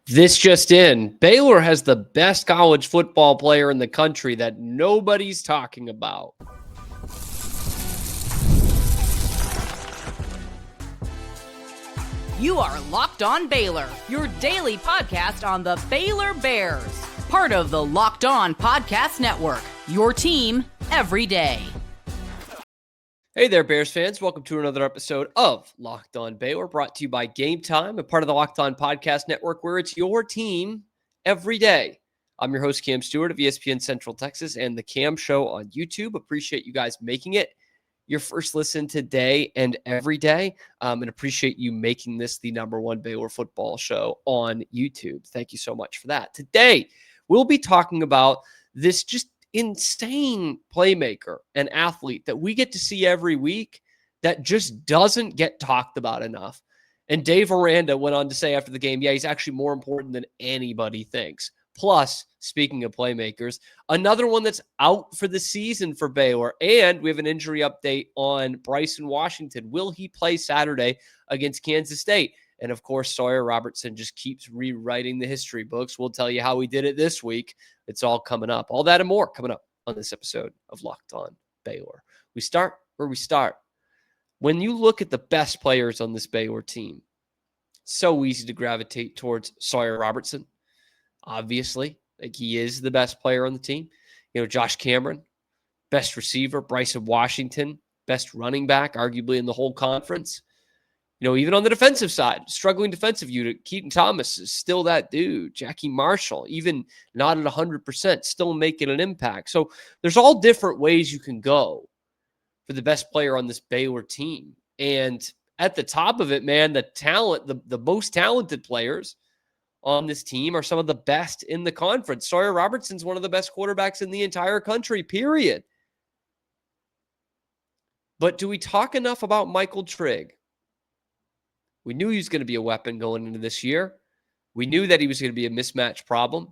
This just in, Baylor has the best college football player in the country that nobody's talking about. You are Locked On Baylor, your daily podcast on the Baylor Bears. Part of the Locked On Podcast Network, your team every day. Hey there, Bears fans. Welcome to another episode of Locked On Baylor, brought to you by Game Time, a part of the Locked On Podcast Network, where it's your team every day. I'm your host, Cam Stuart of ESPN Central Texas and the Cam Show on YouTube. Appreciate you guys making it your first listen today and every day, and appreciate you making this the number one Baylor football show on YouTube. Thank you so much for that. Today, we'll be talking about this just insane playmaker and athlete that we get to see every week that just doesn't get talked about enough. And Dave Aranda went on to say after the game, yeah, he's actually more important than anybody thinks. Plus, speaking of playmakers, another one that's out for the season for Baylor. And we have an injury update on Bryson Washington. Will he play Saturday against Kansas State? And of course, Sawyer Robertson just keeps rewriting the history books. We'll tell you how he did it this week. It's all coming up. All that and more coming up on this episode of Locked On Baylor. We start where we start. When you look at the best players on this Baylor team, so easy to gravitate towards Sawyer Robertson. Obviously, like he is the best player on the team. You know, Josh Cameron, best receiver. Bryson Washington, best running back, arguably in the whole conference. You know, even on the defensive side, struggling defensive unit, Keaton Thomas is still that dude. Jackie Marshall, even not at 100%, still making an impact. So there's all different ways you can go for the best player on this Baylor team. And at the top of it, man, the talent, the most talented players on this team are some of the best in the conference. Sawyer Robertson's one of the best quarterbacks in the entire country, period. But do we talk enough about Michael Trigg? We knew he was going to be a weapon going into this year. We knew that he was going to be a mismatch problem.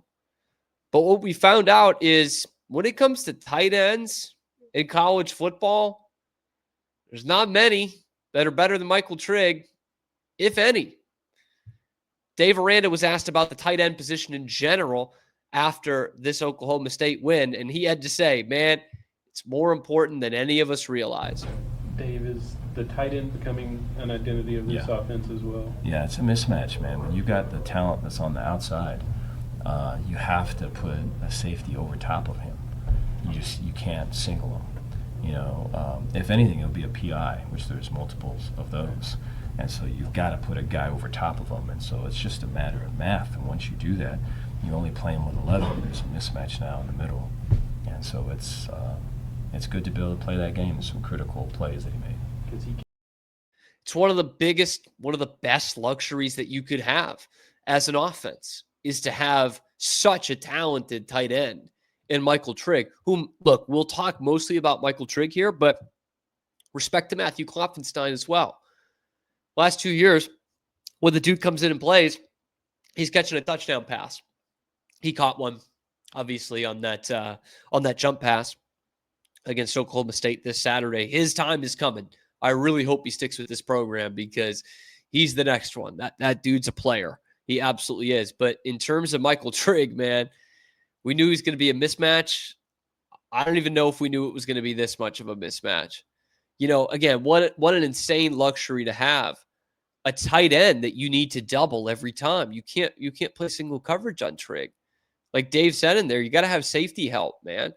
But what we found out is when it comes to tight ends in college football, there's not many that are better than Michael Trigg, if any. Dave Aranda was asked about the tight end position in general after this Oklahoma State win, and he had to say, man, it's more important than any of us realize. Dave, is the tight end becoming an identity of this offense as well? Yeah, it's a mismatch, man. When you got the talent that's on the outside, you have to put a safety over top of him. You can't single him. You know, if anything, it'll be a PI, which there's multiples of those. And so you've got to put a guy over top of him. And so it's just a matter of math. And once you do that, you only play him with 11. There's a mismatch now in the middle. And so it's good to be able to play that game and some critical plays that he made. It's one of the best luxuries that you could have as an offense is to have such a talented tight end in Michael Trigg, whom, look, we'll talk mostly about Michael Trigg here, but respect to Matthew Klopfenstein as well. Last 2 years, when the dude comes in and plays, he's catching a touchdown pass. He caught one, obviously, on that jump pass against Oklahoma State this Saturday. His time is coming. I really hope he sticks with this program because he's the next one. That dude's a player. He absolutely is. But in terms of Michael Trigg, man, we knew he was going to be a mismatch. I don't even know if we knew it was going to be this much of a mismatch. You know, again, what an insane luxury to have. A tight end that you need to double every time. You can't play single coverage on Trigg. Like Dave said in there, you got to have safety help, man.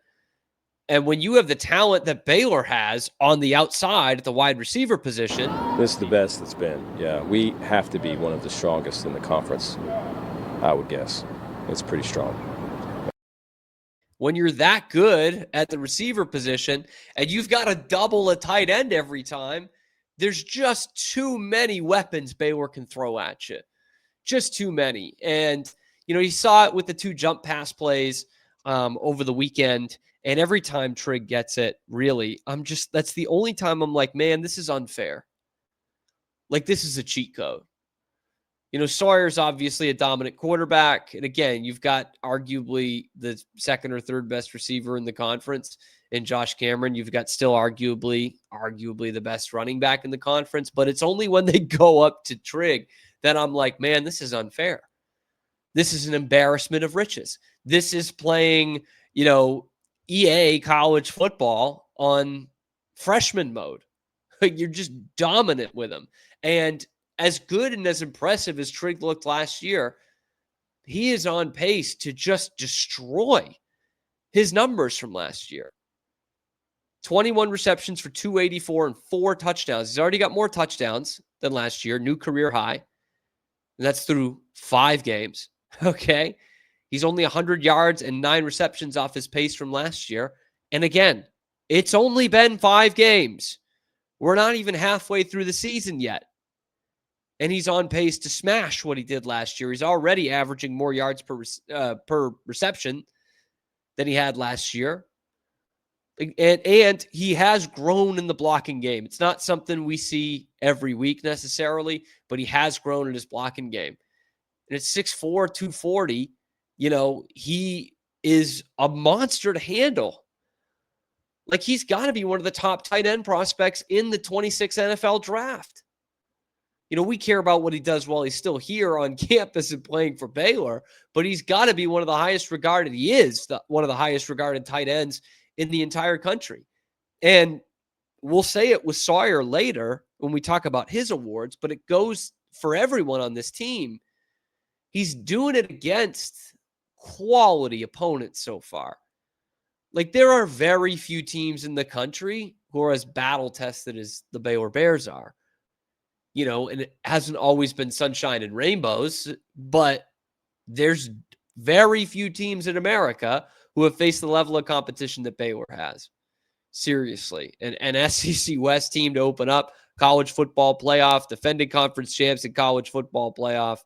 And when you have the talent that Baylor has on the outside at the wide receiver position. This is the best it's been. Yeah, we have to be one of the strongest in the conference, I would guess. It's pretty strong. When you're that good at the receiver position and you've got to double a tight end every time, there's just too many weapons Baylor can throw at you. Just too many. And, you know, you saw it with the 2 jump pass plays over the weekend. And every time Trigg gets it, really, that's the only time I'm like, man, this is unfair. Like, this is a cheat code. You know, Sawyer's obviously a dominant quarterback. And again, you've got arguably the second or third best receiver in the conference in Josh Cameron. You've got still arguably the best running back in the conference. But it's only when they go up to Trigg that I'm like, man, this is unfair. This is an embarrassment of riches. This is playing, EA college football on freshman mode. You're just dominant with him. And as good and as impressive as Trigg looked last year, he is on pace to just destroy his numbers from last year. 21 receptions for 284 and 4 touchdowns. He's already got more touchdowns than last year, new career high. And that's through 5 games. Okay. He's only 100 yards and 9 receptions off his pace from last year. And again, it's only been 5 games. We're not even halfway through the season yet. And he's on pace to smash what he did last year. He's already averaging more yards per reception than he had last year. And he has grown in the blocking game. It's not something we see every week necessarily, but he has grown in his blocking game. And at 6'4", 240, he is a monster to handle. Like, he's got to be one of the top tight end prospects in the 26 NFL draft. We care about what he does while he's still here on campus and playing for Baylor, but he's got to be one of the highest regarded. He is one of the highest regarded tight ends in the entire country. And we'll say it with Sawyer later when we talk about his awards, but it goes for everyone on this team. He's doing it against quality opponents so far. Like, there are very few teams in the country who are as battle tested as the Baylor Bears are. And it hasn't always been sunshine and rainbows, but there's very few teams in America who have faced the level of competition that Baylor has. Seriously. An SEC West team to open up, college football playoff, defending conference champs in college football playoff,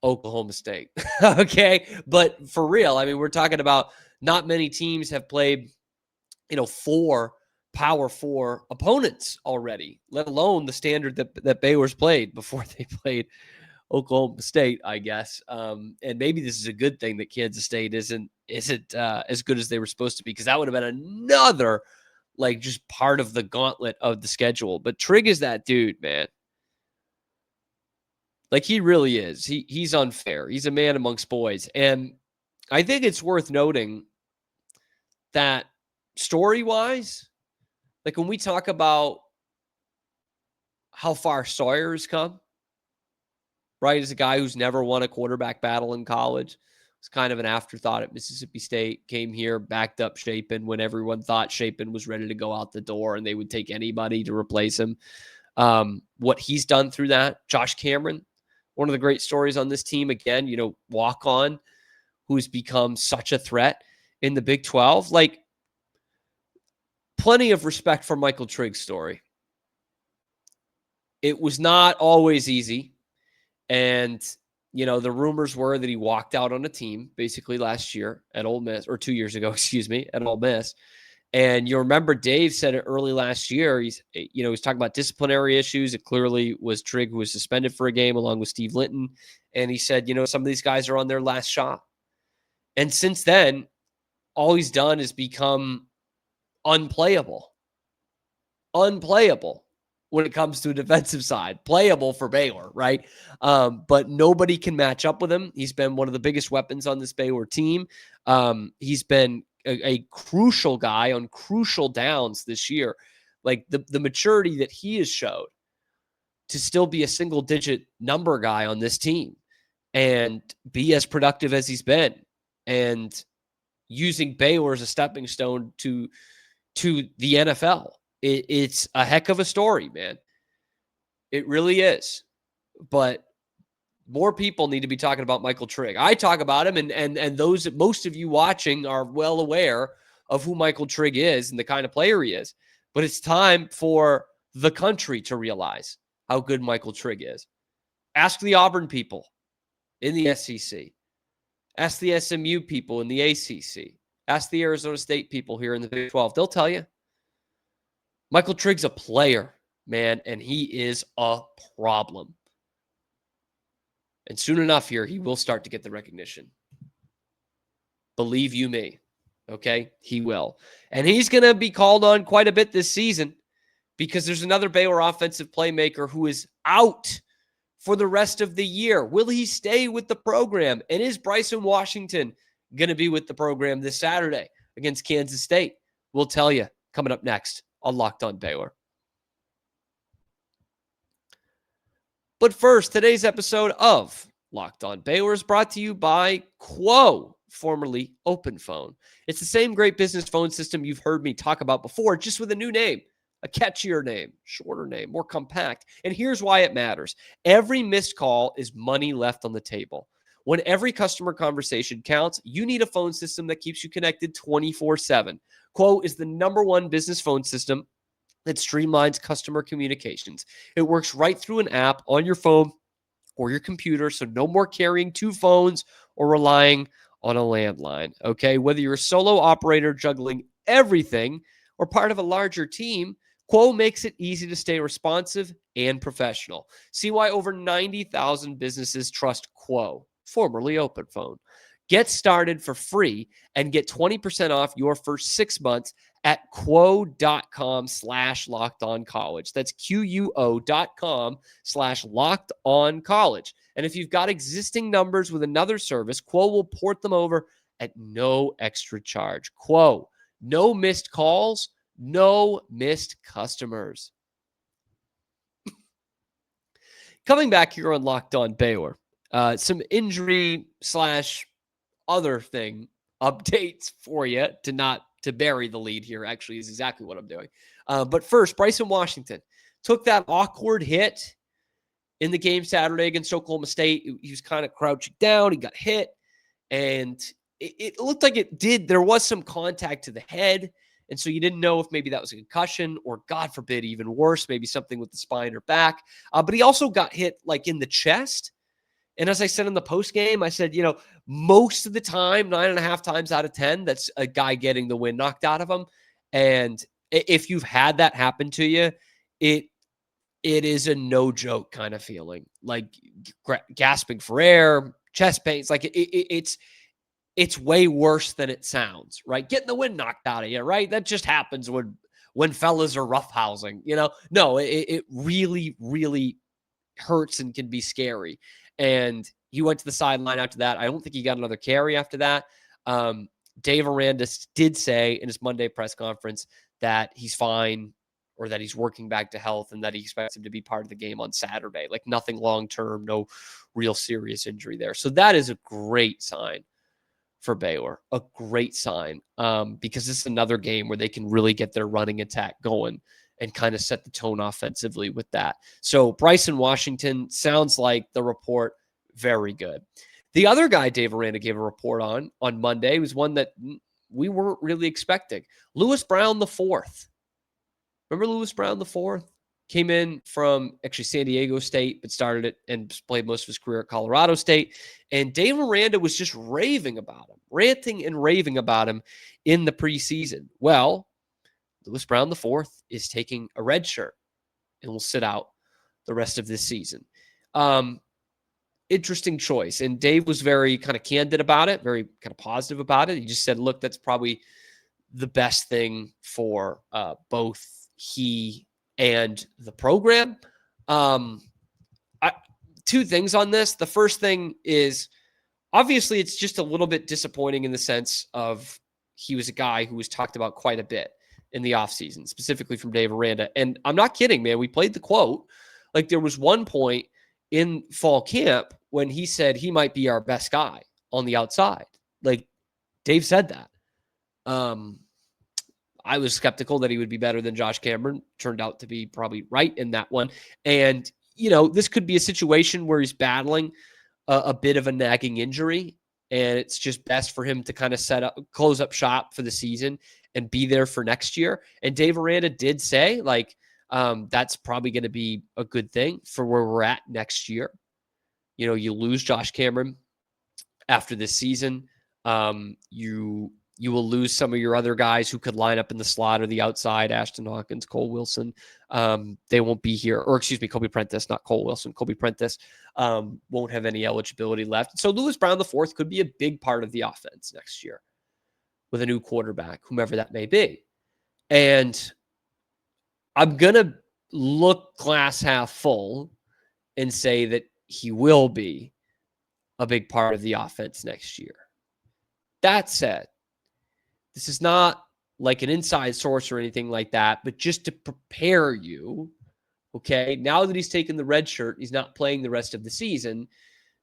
Oklahoma State. Okay. But for real, we're talking about not many teams have played, 4 Power 4 opponents already, let alone the standard that Baylor's played before they played Oklahoma State, I guess. And maybe this is a good thing that Kansas State isn't as good as they were supposed to be, because that would have been another, just part of the gauntlet of the schedule. But Trigg is that dude, man. Like, he really is. He's unfair. He's a man amongst boys. And I think it's worth noting that story-wise, like, when we talk about how far Sawyer has come, right, as a guy who's never won a quarterback battle in college, was kind of an afterthought at Mississippi State, came here, backed up Shapen when everyone thought Shapen was ready to go out the door and they would take anybody to replace him. What he's done through that, Josh Cameron, one of the great stories on this team, again, walk on, who's become such a threat in the Big 12. Like, plenty of respect for Michael Trigg's story. It was not always easy. And, the rumors were that he walked out on a team basically last year at Ole Miss, or 2 years ago, at Ole Miss. And you remember Dave said it early last year. He's talking about disciplinary issues. It clearly was Trigg who was suspended for a game along with Steve Linton. And he said, some of these guys are on their last shot. And since then, all he's done is become unplayable when it comes to a defensive side, playable for Baylor, right? But nobody can match up with him. He's been one of the biggest weapons on this Baylor team. He's been a crucial guy on crucial downs this year. Like, the maturity that he has showed to still be a single-digit number guy on this team and be as productive as he's been, and using Baylor as a stepping stone to the NFL. It's a heck of a story, man. It really is. But more people need to be talking about Michael Trigg. I talk about him, and those, most of you watching, are well aware of who Michael Trigg is and the kind of player he is. But it's time for the country to realize how good Michael Trigg is. Ask the Auburn people in the SEC. Ask the SMU people in the ACC. Ask the Arizona State people here in the Big 12. They'll tell you. Michael Trigg's a player, man, and he is a problem. And soon enough here, he will start to get the recognition. Believe you me, okay? He will. And he's going to be called on quite a bit this season, because there's another Baylor offensive playmaker who is out for the rest of the year? Will he stay with the program? And is Bryson Washington going to be with the program this Saturday against Kansas State? We'll tell you coming up next on Locked On Baylor. But first, today's episode of Locked On Baylor is brought to you by Quo, formerly OpenPhone. It's the same great business phone system you've heard me talk about before, just with a new name, a catchier name, shorter name, more compact. And here's why it matters. Every missed call is money left on the table. When every customer conversation counts, you need a phone system that keeps you connected 24/7. Quo is the #1 business phone system that streamlines customer communications. It works right through an app on your phone or your computer, so no more carrying 2 phones or relying on a landline, okay? Whether you're a solo operator juggling everything or part of a larger team, Quo makes it easy to stay responsive and professional. See why over 90,000 businesses trust Quo, formerly OpenPhone. Get started for free and get 20% off your first 6 months at quo.com/lockedoncollege. That's quo.com/lockedoncollege. And if you've got existing numbers with another service, Quo will port them over at no extra charge. Quo, no missed calls, no missed customers. Coming back here on Locked On Baylor, some injury / other thing updates for you to bury the lead here, actually, is exactly what I'm doing. But first, Bryson Washington took that awkward hit in the game Saturday against Oklahoma State. He was kind of crouching down. He got hit, and it looked like there was some contact to the head, and so you didn't know if maybe that was a concussion or, God forbid, even worse, maybe something with the spine or back. But he also got hit like in the chest. And as I said in the post game, I said, most of the time, 9.5 times out of 10, that's a guy getting the wind knocked out of him. And if you've had that happen to you, it is a no joke kind of feeling, like gasping for air, chest pains. Like it's way worse than it sounds, right? Getting the wind knocked out of you, right? That just happens when fellas are roughhousing, No, it really, really hurts and can be scary. And he went to the sideline after that. I don't think he got another carry after that. Dave Aranda did say in his Monday press conference that he's fine, or that he's working back to health, and that he expects him to be part of the game on Saturday. Like nothing long-term, no real serious injury there. So that is a great sign for Baylor, a great sign, because this is another game where they can really get their running attack going and kind of set the tone offensively with that. So Bryson Washington sounds like the report, very good. The other guy Dave Aranda gave a report on Monday was one that we weren't really expecting. Lewis Brown the fourth. Remember Lewis Brown the fourth? Came in from actually San Diego State, but started it and played most of his career at Colorado State. And Dave Aranda was just raving about him, ranting and raving about him in the preseason. Well, Lewis Brown the fourth is taking a red shirt and will sit out the rest of this season. Interesting choice. And Dave was very kind of candid about it, very kind of positive about it. He just said, look, that's probably the best thing for both he and the program. Two things on this. The first thing is, obviously, it's just a little bit disappointing in the sense of he was a guy who was talked about quite a bit in the offseason, specifically from Dave Aranda. And I'm not kidding, man. We played the quote. Like, there was one point in fall camp when he said he might be our best guy on the outside. Like, Dave said that. I was skeptical that he would be better than Josh Cameron. Turned out to be probably right in that one. And, this could be a situation where he's battling a bit of a nagging injury, and it's just best for him to kind of close up shop for the season and be there for next year. And Dave Aranda did say, that's probably going to be a good thing for where we're at next year. You lose Josh Cameron after this season. You will lose some of your other guys who could line up in the slot or the outside, Ashton Hawkins, Cole Wilson. They won't be here. Or excuse me, Kobe Prentice, not Cole Wilson. Kobe Prentice won't have any eligibility left. So Lewis Brown the fourth could be a big part of the offense next year with a new quarterback, whomever that may be. And I'm going to look glass half full and say that he will be a big part of the offense next year. That said, this is not like an inside source or anything like that, but just to prepare you, okay, now that he's taken the red shirt, he's not playing the rest of the season,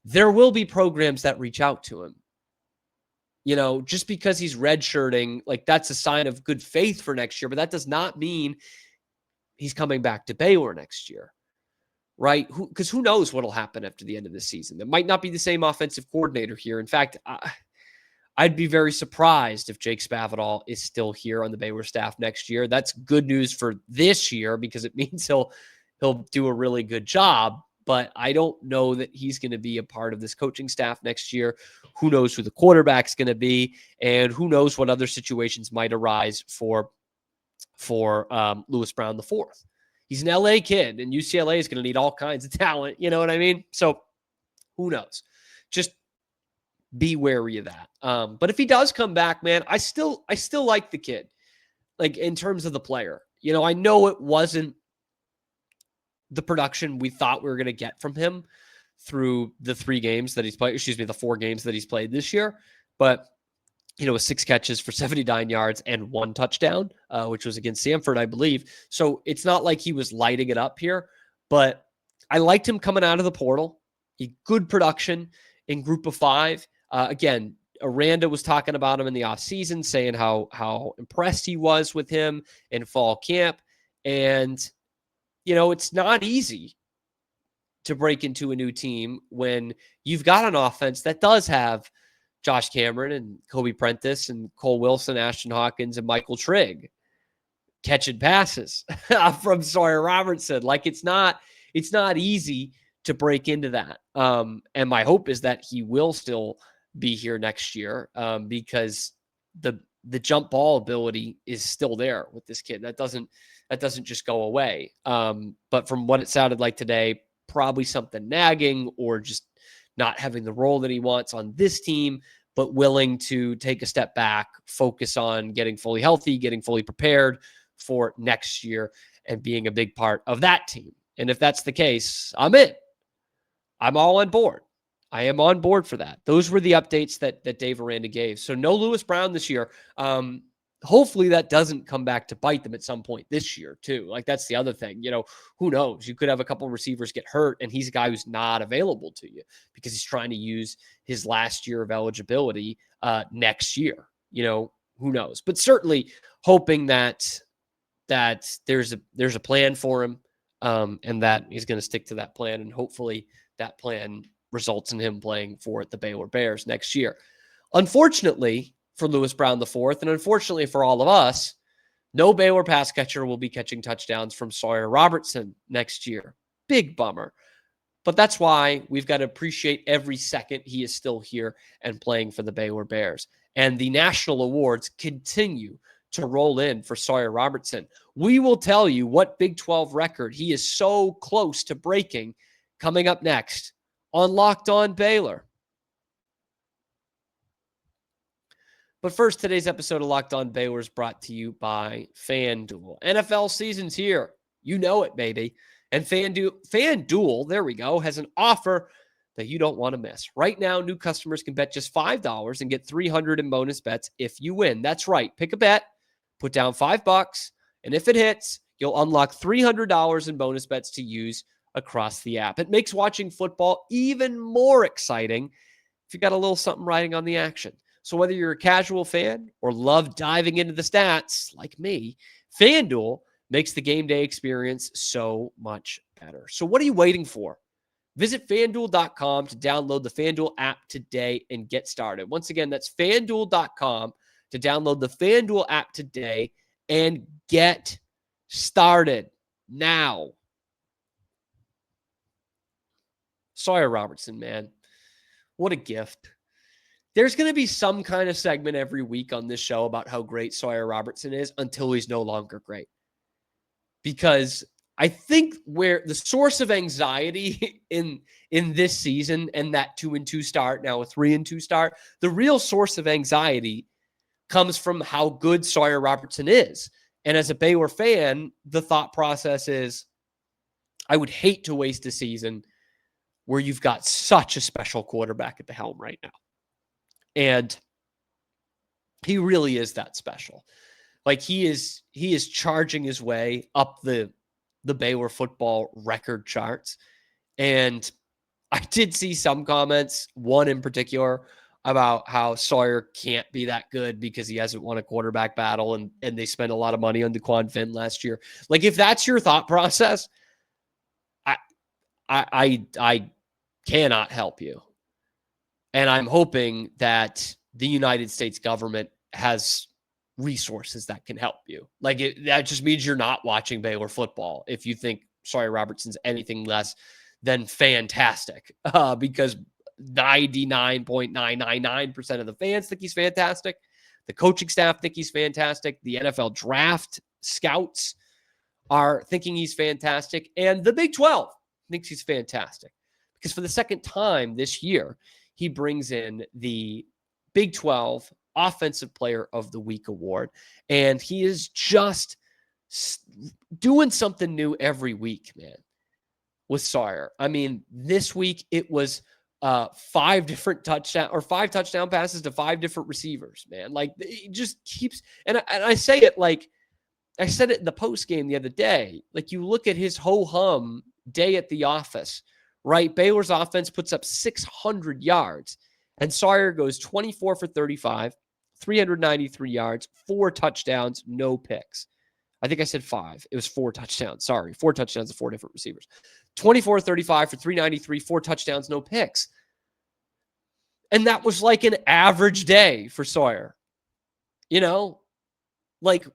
there will be programs that reach out to him. Just because he's redshirting, like that's a sign of good faith for next year, but that does not mean he's coming back to Baylor next year, right? Because who knows what will happen after the end of the season? There might not be the same offensive coordinator here. In fact, I'd be very surprised if Jake Spavital is still here on the Baylor staff next year. That's good news for this year because it means he'll do a really good job. But I don't know that he's going to be a part of this coaching staff next year. Who knows who the quarterback's going to be, and who knows what other situations might arise for Lewis Brown IV. He's an LA kid, and UCLA is going to need all kinds of talent. You know what I mean? So who knows? Just be wary of that. But if he does come back, man, I still like the kid, like in terms of the player. I know it wasn't the production we thought we were going to get from him through the 4 games that he's played this year. But, 6 catches for 79 yards and 1 touchdown, which was against Samford, I believe. So it's not like he was lighting it up here, but I liked him coming out of the portal. Good production in Group of 5. Again, Aranda was talking about him in the offseason, saying how impressed he was with him in fall camp. And, it's not easy to break into a new team when you've got an offense that does have Josh Cameron and Kobe Prentice and Cole Wilson, Ashton Hawkins, and Michael Trigg catching passes from Sawyer Robertson. Like it's not easy to break into that. And my hope is that he will still be here next year because the jump ball ability is still there with this kid. That doesn't just go away. But from what it sounded like today, probably something nagging or just not having the role that he wants on this team, but willing to take a step back, focus on getting fully healthy, getting fully prepared for next year and being a big part of that team. And if that's the case, I'm in. I'm all on board. I am on board for that. Those were the updates that Dave Aranda gave. So no Lewis Brown this year. Hopefully that doesn't come back to bite them at some point this year too. Like that's the other thing, who knows? You could have a couple of receivers get hurt and he's a guy who's not available to you because he's trying to use his last year of eligibility next year. Who knows? But certainly hoping that there's a plan for him and that he's going to stick to that plan, and hopefully that plan results in him playing for the Baylor Bears next year. Unfortunately for Lewis Brown IV, and unfortunately for all of us, no Baylor pass catcher will be catching touchdowns from Sawyer Robertson next year. Big bummer. But that's why we've got to appreciate every second he is still here and playing for the Baylor Bears. And the national awards continue to roll in for Sawyer Robertson. We will tell you what Big 12 record he is so close to breaking coming up next on Locked On Baylor. But first, today's episode of Locked On Baylor is brought to you by FanDuel. NFL season's here. You know it, baby. And FanDuel, there we go, has an offer that you don't want to miss. Right now, new customers can bet just $5 and get $300 in bonus bets if you win. That's right. Pick a bet, put down $5, and if it hits, you'll unlock $300 in bonus bets to use across the app. It makes watching football even more exciting if you got a little something riding on the action. So whether you're a casual fan or love diving into the stats like me, FanDuel makes the game day experience so much better. So what are you waiting for? Visit FanDuel.com to download the FanDuel app today and get started. Once again, that's FanDuel.com to download the FanDuel app today and get started now. Sawyer Robertson, man. What a gift. There's going to be some kind of segment every week on this show about how great Sawyer Robertson is until he's no longer great. Because I think where the source of anxiety in this season and that 2-2 start, now a 3-2 start, the real source of anxiety comes from how good Sawyer Robertson is. And as a Baylor fan, the thought process is, I would hate to waste a season where you've got such a special quarterback at the helm right now. And he really is that special. Like he is charging his way up the Baylor football record charts. And I did see some comments, one in particular, about how Sawyer can't be that good because he hasn't won a quarterback battle and they spent a lot of money on DeQuan Finn last year. Like if that's your thought process, I cannot help you. And I'm hoping that the United States government has resources that can help you. Like that just means you're not watching Baylor football if you think Sawyer Robertson's anything less than fantastic, because 99.999% of the fans think he's fantastic. The coaching staff think he's fantastic. The NFL draft scouts are thinking he's fantastic. And the Big 12 thinks he's fantastic because for the second time this year, he brings in the Big 12 Offensive Player of the Week award. And he is just doing something new every week, man, with Sawyer. I mean, this week it was 5 touchdown passes to 5 different receivers, man. Like it just keeps, and I say it like I said it in the post game the other day. Like you look at his ho-hum day at the office, right? Baylor's offense puts up 600 yards and Sawyer goes 24 for 35, 393 yards, 4 touchdowns, no picks. I think I said 5. It was 4 touchdowns. Sorry, 4 touchdowns to 4 different receivers. 24-35 for 393, 4 touchdowns, no picks. And that was like an average day for Sawyer. You know, like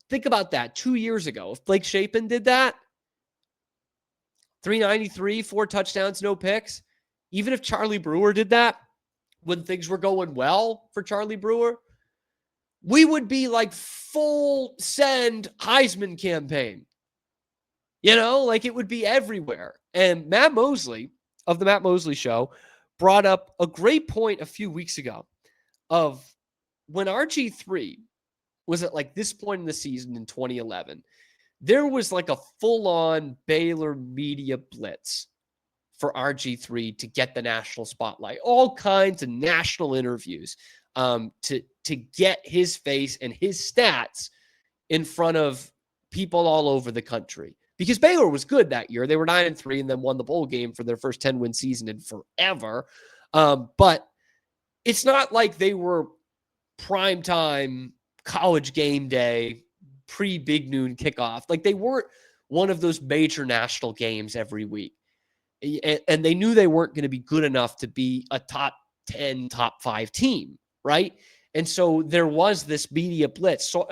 think about that 2 years ago. If Blake Shapen did that, 393, 4 touchdowns, no picks. Even if Charlie Brewer did that when things were going well for Charlie Brewer, we would be like full send Heisman campaign. You know, like it would be everywhere. And Matt Mosley of the Matt Mosley Show brought up a great point a few weeks ago of when RG3 was at like this point in the season in 2011, there was like a full-on Baylor media blitz for RG3 to get the national spotlight, all kinds of national interviews to get his face and his stats in front of people all over the country. Because Baylor was good that year. They were 9-3 and then won the bowl game for their first 10-win season in forever. But it's not like they were primetime college game day, pre-big noon kickoff. Like they weren't one of those major national games every week. And they knew they weren't going to be good enough to be a top 10, top 5 team, right? And so there was this media blitz. So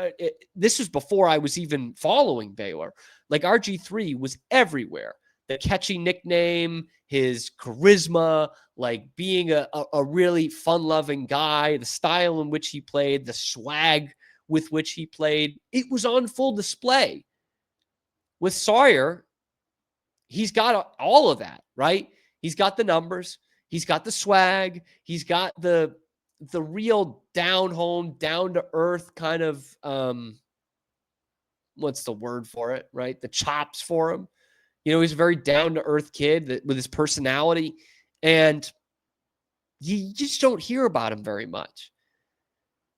this was before I was even following Baylor. Like RG3 was everywhere. The catchy nickname, his charisma, like being a really fun-loving guy, the style in which he played, the swag with which he played, it was on full display. With Sawyer, he's got all of that, right? He's got the numbers. He's got the swag. He's got the real down-home, down-to-earth kind of, what's the word for it, right? The chops for him. You know, he's a very down-to-earth kid with his personality, and you just don't hear about him very much.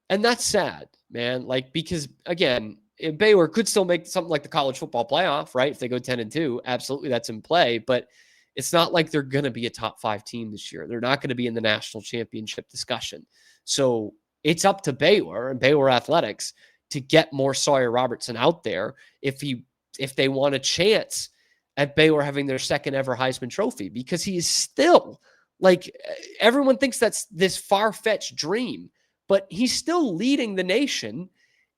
And that's sad, man. Like, because, again, Baylor could still make something like the college football playoff, right? If they go 10-2, absolutely that's in play, but it's not like they're going to be a top 5 team this year. They're not going to be in the national championship discussion. So it's up to Baylor and Baylor athletics to get more Sawyer Robertson out there if they want a chance at Baylor having their second ever Heisman Trophy, because he is still, like, everyone thinks that's this far-fetched dream, but he's still leading the nation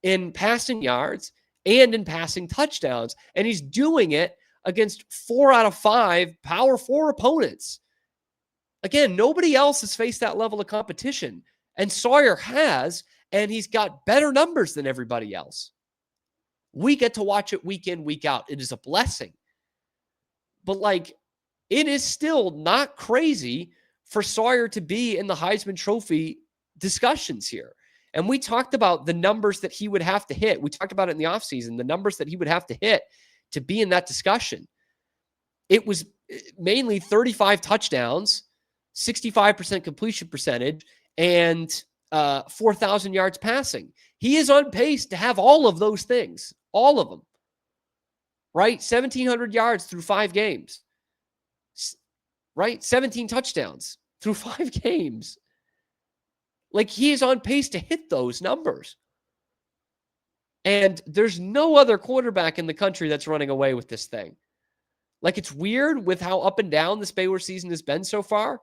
in passing yards and in passing touchdowns. And he's doing it against 4 out of 5 Power 4 opponents. Again, nobody else has faced that level of competition. And Sawyer has, and he's got better numbers than everybody else. We get to watch it week in, week out. It is a blessing. But, like, it is still not crazy for Sawyer to be in the Heisman Trophy discussions here. And we talked about the numbers that he would have to hit. We talked about it in the offseason, the numbers that he would have to hit to be in that discussion. It was mainly 35 touchdowns, 65% completion percentage, and 4,000 yards passing. He is on pace to have all of those things, all of them, right? 1,700 yards through 5 games, right? 17 touchdowns through 5 games. Like, he is on pace to hit those numbers. And there's no other quarterback in the country that's running away with this thing. Like, it's weird with how up and down this Baylor season has been so far,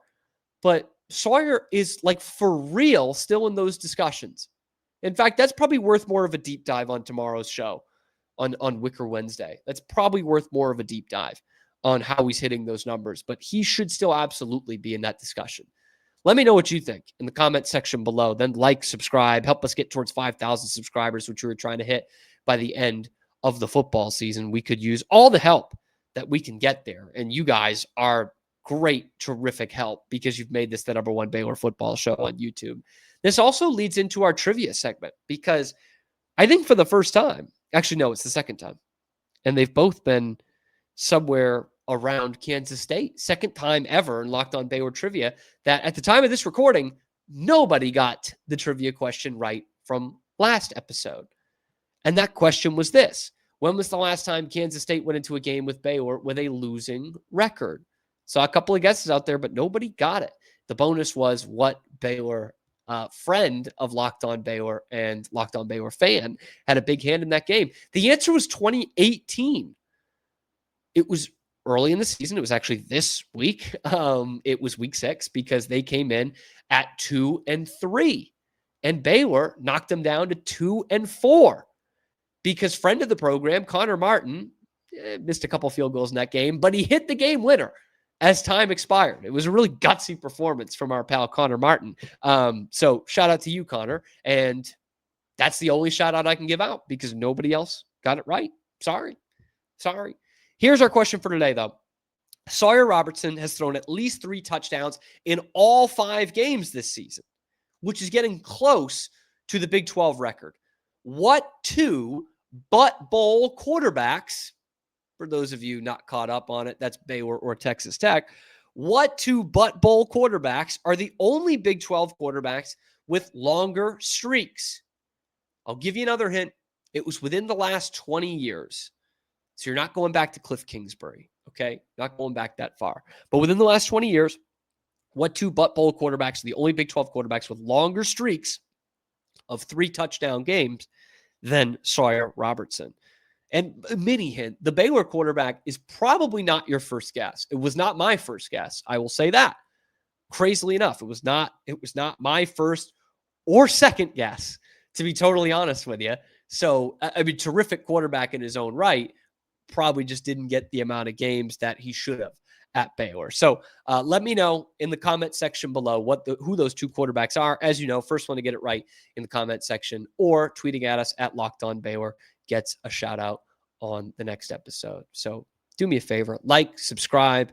but Sawyer is, like, for real still in those discussions. In fact, that's probably worth more of a deep dive on tomorrow's show on Wicker Wednesday. That's probably worth more of a deep dive on how he's hitting those numbers, but he should still absolutely be in that discussion. Let me know what you think in the comment section below. Then like, subscribe, help us get towards 5,000 subscribers, which we were trying to hit by the end of the football season. We could use all the help that we can get there. And you guys are great, terrific help because you've made this the #1 Baylor football show on YouTube. This also leads into our trivia segment because I think for the first time, actually, no, it's the second time, and they've both been somewhere around Kansas State. Second time ever in Locked On Baylor trivia that at the time of this recording, nobody got the trivia question right from last episode. And that question was this: when was the last time Kansas State went into a game with Baylor with a losing record? Saw a couple of guesses out there, but nobody got it. The bonus was what Baylor friend of Locked On Baylor and Locked On Baylor fan had a big hand in that game. The answer was 2018. It was early in the season. It was actually this week. It was week 6 because they came in at 2-3, and Baylor knocked them down to 2-4 because friend of the program, Connor Martin, missed a couple field goals in that game, but he hit the game winner as time expired. It was a really gutsy performance from our pal Connor Martin. So shout out to you, Connor. And that's the only shout out I can give out because nobody else got it right. Sorry. Here's our question for today, though. Sawyer Robertson has thrown at least 3 touchdowns in all 5 games this season, which is getting close to the Big 12 record. What 2 butt bowl quarterbacks, for those of you not caught up on it, that's Baylor or Texas Tech, what 2 butt bowl quarterbacks are the only Big 12 quarterbacks with longer streaks? I'll give you another hint. It was within the last 20 years. So you're not going back to Cliff Kingsbury, okay? Not going back that far. But within the last 20 years, what 2 butt bowl quarterbacks are the only Big 12 quarterbacks with longer streaks of 3 touchdown games than Sawyer Robertson? And a mini hint, the Baylor quarterback is probably not your first guess. It was not my first guess. I will say that. Crazily enough, it was not my first or second guess, to be totally honest with you. So, I mean, terrific quarterback in his own right, probably just didn't get the amount of games that he should have at Baylor. So let me know in the comment section below who those 2 quarterbacks are. As you know, first one to get it right in the comment section or tweeting at us at Locked On Baylor gets a shout out on the next episode. So do me a favor, like, subscribe,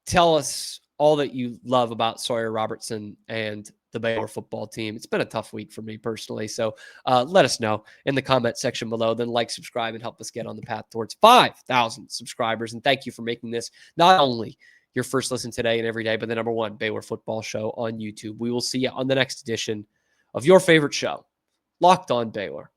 tell us all that you love about Sawyer Robertson and the Baylor football team. It's been a tough week for me personally. So let us know in the comment section below. Then like, subscribe, and help us get on the path towards 5,000 subscribers. And thank you for making this not only your first listen today and every day, but the #1 Baylor football show on YouTube. We will see you on the next edition of your favorite show, Locked On Baylor.